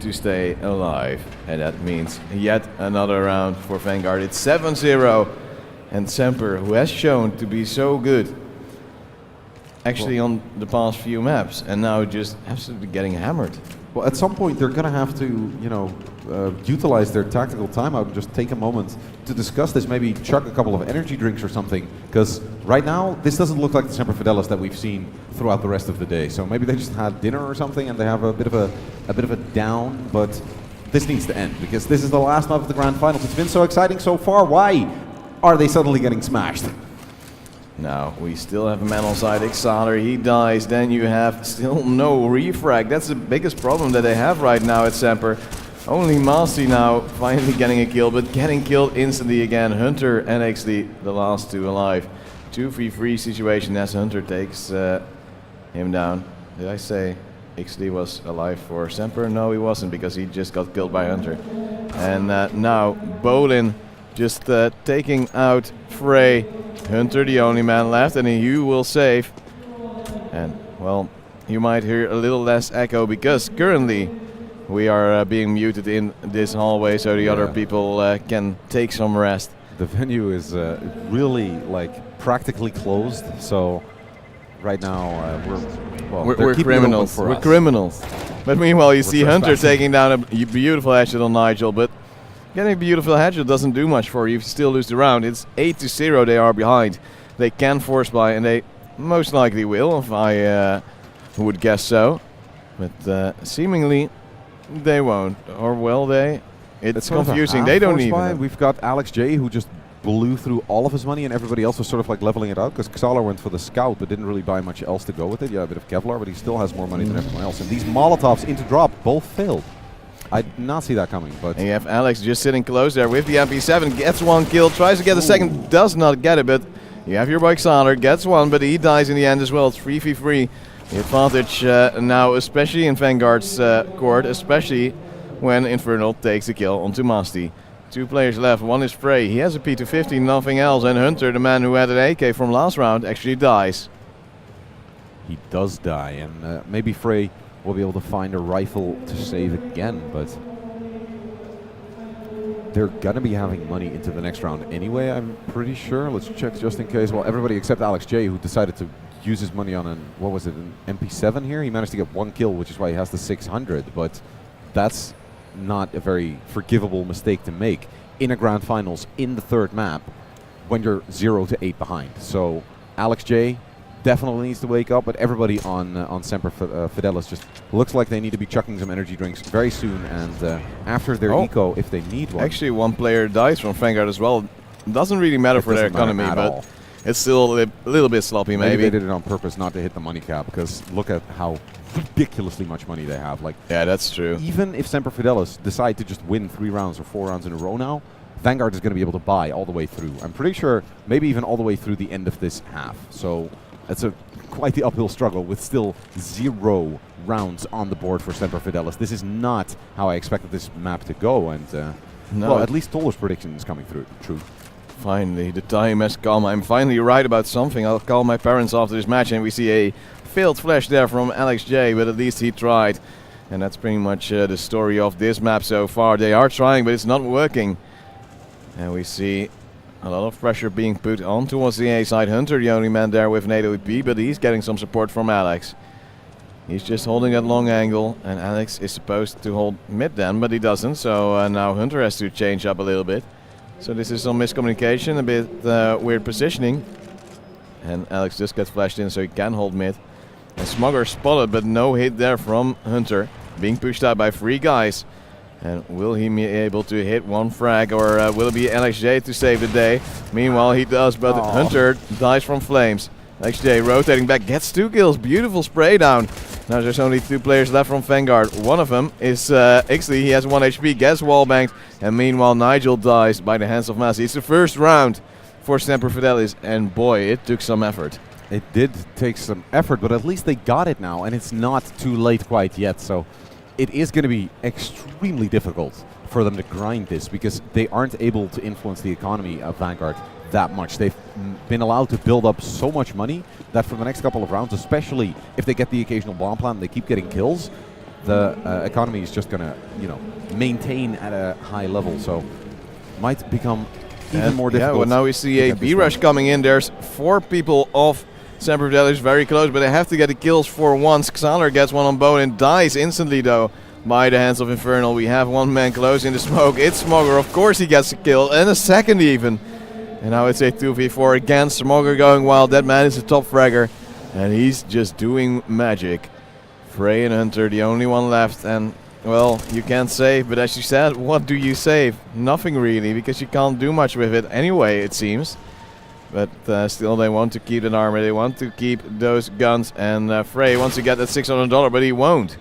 to stay alive. And that means yet another round for Vanguard. It's 7-0. And Semper, who has shown to be so good actually on the past few maps, and now just absolutely getting hammered. Well, at some point they're going to have to, you know, utilize their tactical timeout and just take a moment to discuss this. Maybe chuck a couple of energy drinks or something, because right now this doesn't look like the Semper Fidelis that we've seen throughout the rest of the day. So maybe they just had dinner or something and they have a bit of a down. But this needs to end, because this is the last map of the grand finals. It's been so exciting so far. Why are they suddenly getting smashed? Now, we still have a man on side, Xander, he dies, then you have still no refrag. That's the biggest problem that they have right now at Semper. Only Masti now finally getting a kill, but getting killed instantly again. Hunter and XD, the last two alive. 2v3 situation as Hunter takes him down. Did I say XD was alive for Semper? No, he wasn't, because he just got killed by Hunter. And now, Bolin just taking out Frey. Hunter, the only man left, and you will save. And, well, you might hear a little less echo, because currently we are being muted in this hallway, so the other people can take some rest. The venue is really, like, practically closed, so right now we're criminals. We're criminals. But meanwhile, you see Hunter taking down a beautiful headshot on Nigel, but getting a beautiful headshot doesn't do much for you if you still lose the round. It's 8-0 they are behind. They can force buy, and they most likely will, if I would guess so. But seemingly they won't. Or will they? It's confusing. They don't even. We've got Alex J, who just blew through all of his money, and everybody else was sort of like leveling it out, because Xalar went for the scout but didn't really buy much else to go with it. Yeah, a bit of Kevlar, but he still has more money than everyone else. And these Molotovs into drop both failed. I did not see that coming, but... And you have Alex just sitting close there with the MP7, gets one kill, tries to get the second, does not get it, but you have your boy Xander, gets one, but he dies in the end as well. It's 3v3. The advantage now, especially in Vanguard's court, especially when Infernal takes the kill onto Masti. 2 players left, one is Frey, he has a P250, nothing else, and Hunter, the man who had an AK from last round, actually dies. He does die, and maybe Frey will be able to find a rifle to save again, but they're gonna be having money into the next round anyway, I'm pretty sure. Let's check just in case. Well, everybody except Alex J, who decided to use his money on an, what was it, an MP7 here? He managed to get 1 kill, which is why he has the 600, but that's not a very forgivable mistake to make in a grand finals in the 3rd map when you're 0-8 behind. So Alex J definitely needs to wake up, but everybody on Semper Fidelis just looks like they need to be chucking some energy drinks very soon, and after their eco, if they need one. Actually, one player dies from Vanguard as well. Doesn't really matter for their economy, but it's still a little bit sloppy, maybe. Maybe they did it on purpose not to hit the money cap, because look at how ridiculously much money they have. Like, yeah, that's true. Even if Semper Fidelis decide to just win 3 rounds or 4 rounds in a row now, Vanguard is going to be able to buy all the way through. I'm pretty sure maybe even all the way through the end of this half. So it's quite the uphill struggle with still 0 rounds on the board for Semper Fidelis. This is not how I expected this map to go, and well, at least Toller's prediction is coming through true. Finally, the time has come. I'm finally right about something. I'll call my parents after this match, and we see a failed flash there from Alex J, but at least he tried. And that's pretty much the story of this map so far. They are trying, but it's not working. And we see a lot of pressure being put on towards the A side. Hunter, the only man there with an AWP, but he's getting some support from Alex. He's just holding that long angle, and Alex is supposed to hold mid then, but he doesn't. So now Hunter has to change up a little bit. So this is some miscommunication, a bit weird positioning. And Alex just gets flashed in so he can hold mid. And Smugger spotted, but no hit there from Hunter. Being pushed out by 3 guys. And will he be able to hit 1 frag, or will it be LXJ to save the day? Meanwhile, he does, but Hunter dies from flames. LXJ rotating back, gets 2 kills. Beautiful spray down. Now there's only 2 players left from Vanguard. One of them is Ixley. He has 1 HP, gets wallbanged. And meanwhile, Nigel dies by the hands of Masi. It's the first round for Semper Fidelis, and boy, it took some effort. It did take some effort, but at least they got it now, and it's not too late quite yet. So it is going to be extremely difficult for them to grind this, because they aren't able to influence the economy of Vanguard that much. They've been allowed to build up so much money that for the next couple of rounds, especially if they get the occasional bomb plant and they keep getting kills, the economy is just going to, maintain at a high level. So might become even more difficult. Yeah, well, now we see a B-rush coming in. There's 4 people off Semper Fidelis, very close, but they have to get the kills for once. Xander gets one on Bone and dies instantly, though, by the hands of Infernal. We have one man close in the smoke. It's Smogger. Of course he gets a kill, and a second even. And now it's a 2v4 again. Smogger going wild. That man is a top fragger, and he's just doing magic. Frey and Hunter, the only one left, and well, you can't save, but as you said, what do you save? Nothing really, because you can't do much with it anyway, it seems. But still, they want to keep that armor, they want to keep those guns, and Frey wants to get that $600, but he won't.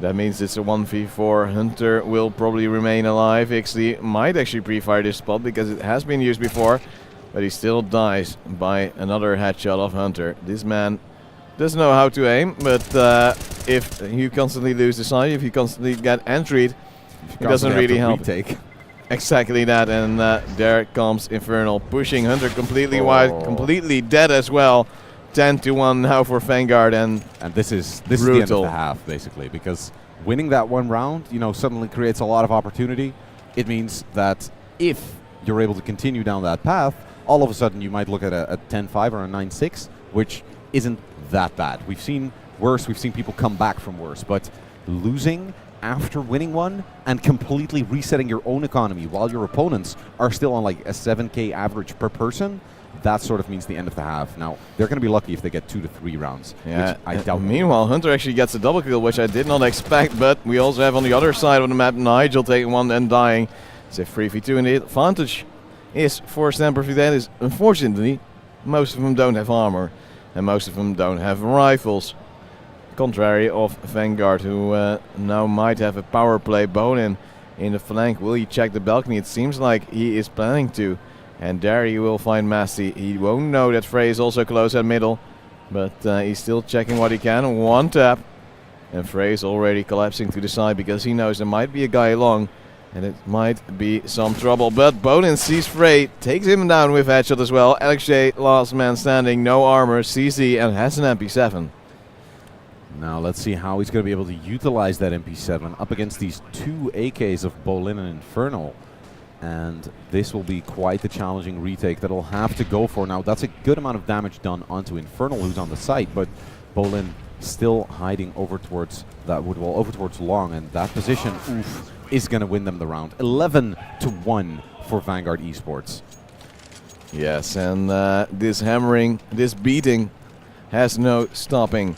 That means it's a 1v4. Hunter will probably remain alive. Ixley might actually pre-fire this spot because it has been used before, but he still dies by another headshot of Hunter. This man doesn't know how to aim, but if you constantly lose the side, if you constantly get entryed, it doesn't really help. Retake. Exactly that, and there comes Infernal, pushing Hunter completely wide, completely dead as well. 10-1 now for Vanguard, and this is the end of the half, basically, because winning that one round, suddenly creates a lot of opportunity. It means that if you're able to continue down that path, all of a sudden you might look at a 10-5 or a 9-6, which isn't that bad. We've seen worse, we've seen people come back from worse, but losing after winning one and completely resetting your own economy while your opponents are still on like a 7k average per person, that sort of means the end of the half. Now, they're going to be lucky if they get 2 to 3 rounds, yeah, which I doubt. Meanwhile, Hunter actually gets a double kill, which I did not expect, but we also have on the other side of the map Nigel taking one and dying. It's a 3v2, and the advantage is for Semper Fidelis. Unfortunately, most of them don't have armor, and most of them don't have rifles. Contrary of Vanguard, who now might have a power play. Bonin in the flank. Will he check the balcony? It seems like he is planning to. And there he will find Massey. He won't know that Frey is also close at middle, but he's still checking what he can. One tap, and Frey is already collapsing to the side because he knows there might be a guy along, and it might be some trouble. But Bonin sees Frey, takes him down with headshot as well. Alex J, last man standing, no armor, CZ, and has an MP7. Now let's see how he's going to be able to utilize that MP7 up against these 2 AKs of Bolin and Infernal. And this will be quite the challenging retake that he'll have to go for. Now, that's a good amount of damage done onto Infernal, who's on the site, but Bolin still hiding over towards that wood wall, over towards Long, and that position, is going to win them the round. 11-1 for Vanguard Esports. Yes, and this hammering, this beating has no stopping.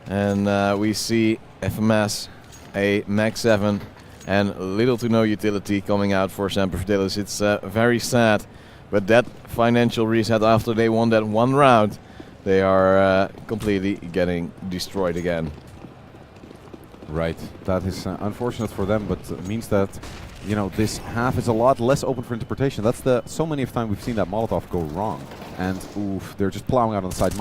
And we see FMS, a Max 7, and little to no utility coming out for Semper Fidelis. It's very sad, but that financial reset after they won that one round, they are completely getting destroyed again. Right, that is unfortunate for them, but it means that this half is a lot less open for interpretation. That's so many of time we've seen that Molotov go wrong. And they're just plowing out on the side.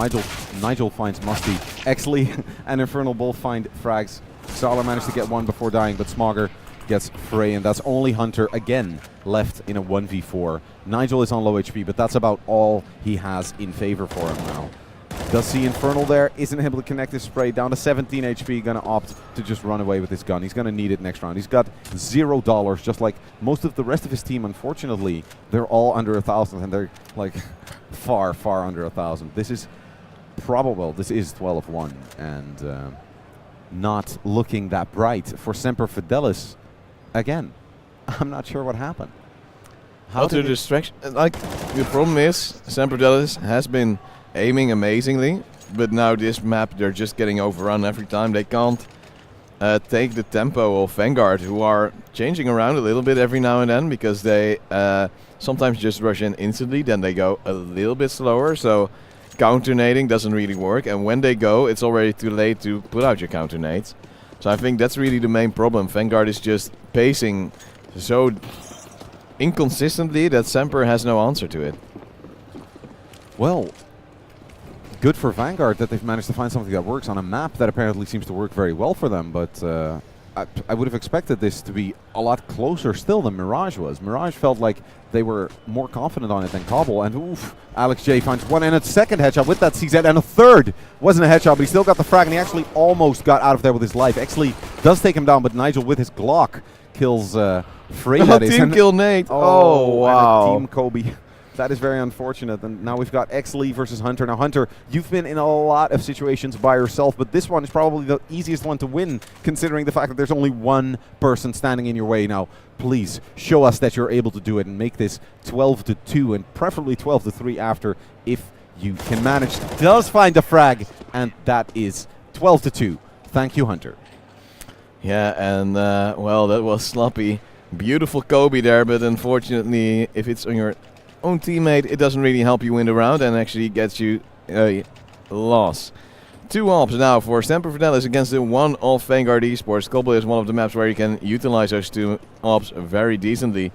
Nigel finds Musty. Exley and Infernal both find frags. Salar managed to get one before dying, but Smogger gets Frey, and that's only Hunter again left in a 1v4. Nigel is on low HP, but that's about all he has in favor for him now. Does see Infernal there, isn't able to connect his spray, down to 17 HP, gonna opt to just run away with his gun. He's gonna need it next round. He's got $0, just like most of the rest of his team. Unfortunately, they're all under 1,000, and they're like far, far under 1,000. This is probable. This is 12-1, and not looking that bright for Semper Fidelis again. I'm not sure what happened. How to distraction? Like, the problem is, Semper Fidelis has been aiming amazingly, but now this map they're just getting overrun every time. They can't take the tempo of Vanguard, who are changing around a little bit every now and then because they sometimes just rush in instantly, then they go a little bit slower, so counter-nading doesn't really work, and when they go it's already too late to put out your counter-nades. So I think that's really the main problem. Vanguard is just pacing so inconsistently that Semper has no answer to it. Well, good for Vanguard that they've managed to find something that works on a map that apparently seems to work very well for them, but I would have expected this to be a lot closer still than Mirage was. Mirage felt like they were more confident on it than Cobble, and oof, Alex J finds one and a second headshot with that CZ, and a third. Wasn't a headshot, but he still got the frag, and he actually almost got out of there with his life. Exley does take him down, but Nigel with his Glock kills Frey. Team kill Nate. Oh, wow. And a Team Kobe. That is very unfortunate. And now we've got Exley versus Hunter. Now, Hunter, you've been in a lot of situations by yourself, but this one is probably the easiest one to win, considering the fact that there's only one person standing in your way. Now, please show us that you're able to do it and make this 12-2 and preferably 12-3 after, if you can manage. Does find a frag, and that is 12-2. Thank you, Hunter. Yeah, and well, that was sloppy. Beautiful Kobe there, but unfortunately, if it's on your own teammate, it doesn't really help you win the round and actually gets you a loss. 2 ops now for Semper Fidelis against the one of Vanguard Esports. Cobble is one of the maps where you can utilize those 2 ops very decently.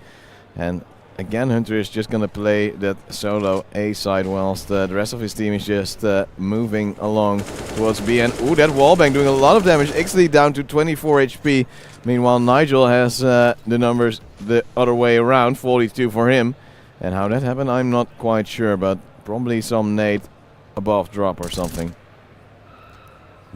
And again, Hunter is just going to play that solo A side whilst the rest of his team is just moving along towards B. And ooh, that wallbang doing a lot of damage. Ixley down to 24 HP. Meanwhile, Nigel has the numbers the other way around, 42 for him. And how that happened, I'm not quite sure, but probably some nade above drop or something.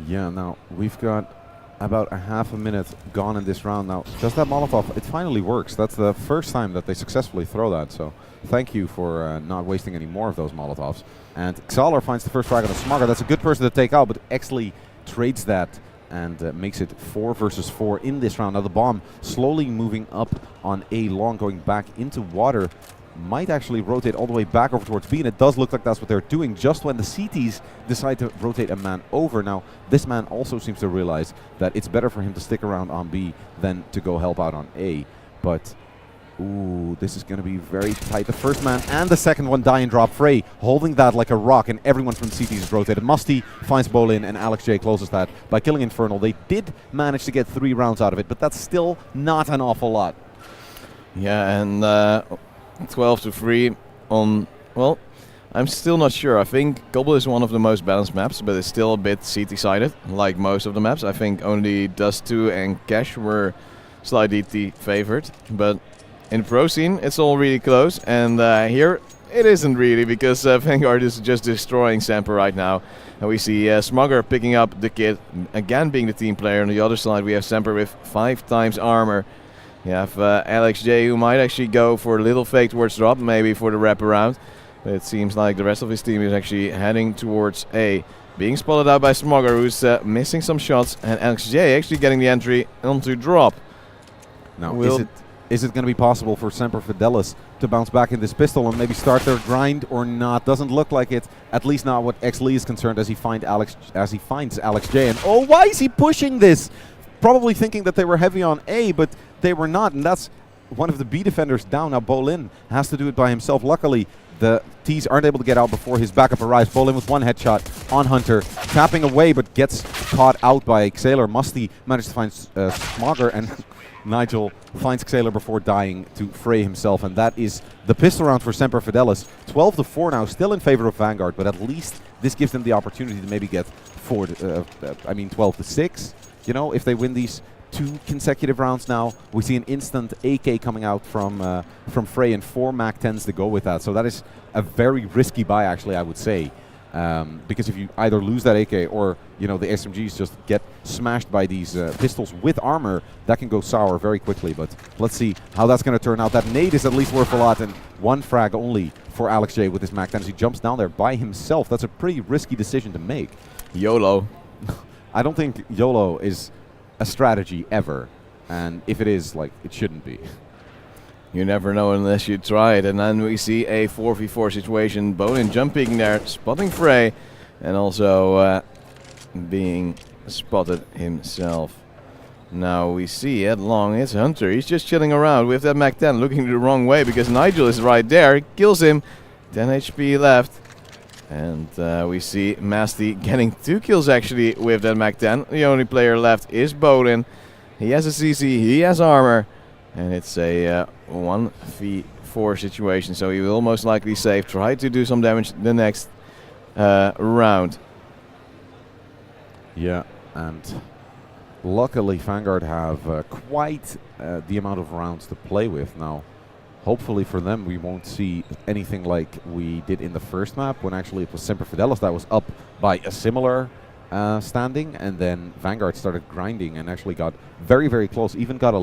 Yeah, now we've got about a half a minute gone in this round. Now, does that Molotov, it finally works. That's the first time that they successfully throw that, so thank you for not wasting any more of those Molotovs. And Xalar finds the first frag on the Smogger. That's a good person to take out, but Exley trades that and makes it 4 versus 4 in this round. Now the bomb slowly moving up on A long, going back into water. Might actually rotate all the way back over towards B, and it does look like that's what they're doing just when the CTs decide to rotate a man over. Now, this man also seems to realize that it's better for him to stick around on B than to go help out on A. But, ooh, this is going to be very tight. The first man and the second one die and drop. Frey holding that like a rock, and everyone from the CTs is rotated. Musty finds Bolin, and Alex J closes that by killing Infernal. They did manage to get 3 rounds out of it, but that's still not an awful lot. Yeah, and 12-3 on, well, I'm still not sure. I think Cobble is one of the most balanced maps, but it's still a bit CT-sided, like most of the maps. I think only Dust 2 and Cash were slightly DT favored, but in the pro scene, it's all really close, and here it isn't really, because Vanguard is just destroying Semper right now. And we see Smogger picking up the kit, again being the team player. On the other side, we have Semper with 5 times armor. You have Alex J, who might actually go for a little fake towards drop, maybe for the wraparound. But it seems like the rest of his team is actually heading towards A. Being spotted out by Smogger, who's missing some shots, and Alex J actually getting the entry onto drop. Now, is it going to be possible for Semper Fidelis to bounce back in this pistol and maybe start their grind or not? Doesn't look like it. At least not what Exley is concerned, as he finds Alex J. And oh, why is he pushing this? Probably thinking that they were heavy on A, but they were not, and that's one of the B defenders down. Now Bolin has to do it by himself. Luckily, the T's aren't able to get out before his backup arrives. Bolin with 1 headshot on Hunter, tapping away, but gets caught out by Xalar. Musty managed to find Smogger, and Nigel finds Xalar before dying to Frey himself, and that is the pistol round for Semper Fidelis. 12-4 now, still in favor of Vanguard, but at least this gives them the opportunity to maybe get 12-6. You know, if they win these 2 consecutive rounds now, we see an instant AK coming out from Frey, and 4 MAC-10s to go with that. So that is a very risky buy, actually, I would say. Because if you either lose that AK or, you know, the SMGs just get smashed by these pistols with armor, that can go sour very quickly. But let's see how that's going to turn out. That nade is at least worth a lot, and 1 frag only for Alex J with his MAC-10 as he jumps down there by himself. That's a pretty risky decision to make. YOLO. I don't think YOLO is a strategy ever, and if it is, like, it shouldn't be. You never know unless you try it. And then we see a 4v4 situation. Bolin jumping there, spotting Frey, and also being spotted himself. Now we see at long, it's Hunter. He's just chilling around with that MAC-10, looking the wrong way because Nigel is right there. Kills him. 10 HP left. And we see Masty getting 2 kills actually with that MAC-10. The only player left is Bolin. He has a CC, he has armor. And it's a 1v4 situation, so he will most likely save. Try to do some damage the next round. Yeah, and luckily Vanguard have quite the amount of rounds to play with now. Hopefully for them we won't see anything like we did in the first map, when actually it was Semper Fidelis that was up by a similar standing, and then Vanguard started grinding and actually got very, very close, even got a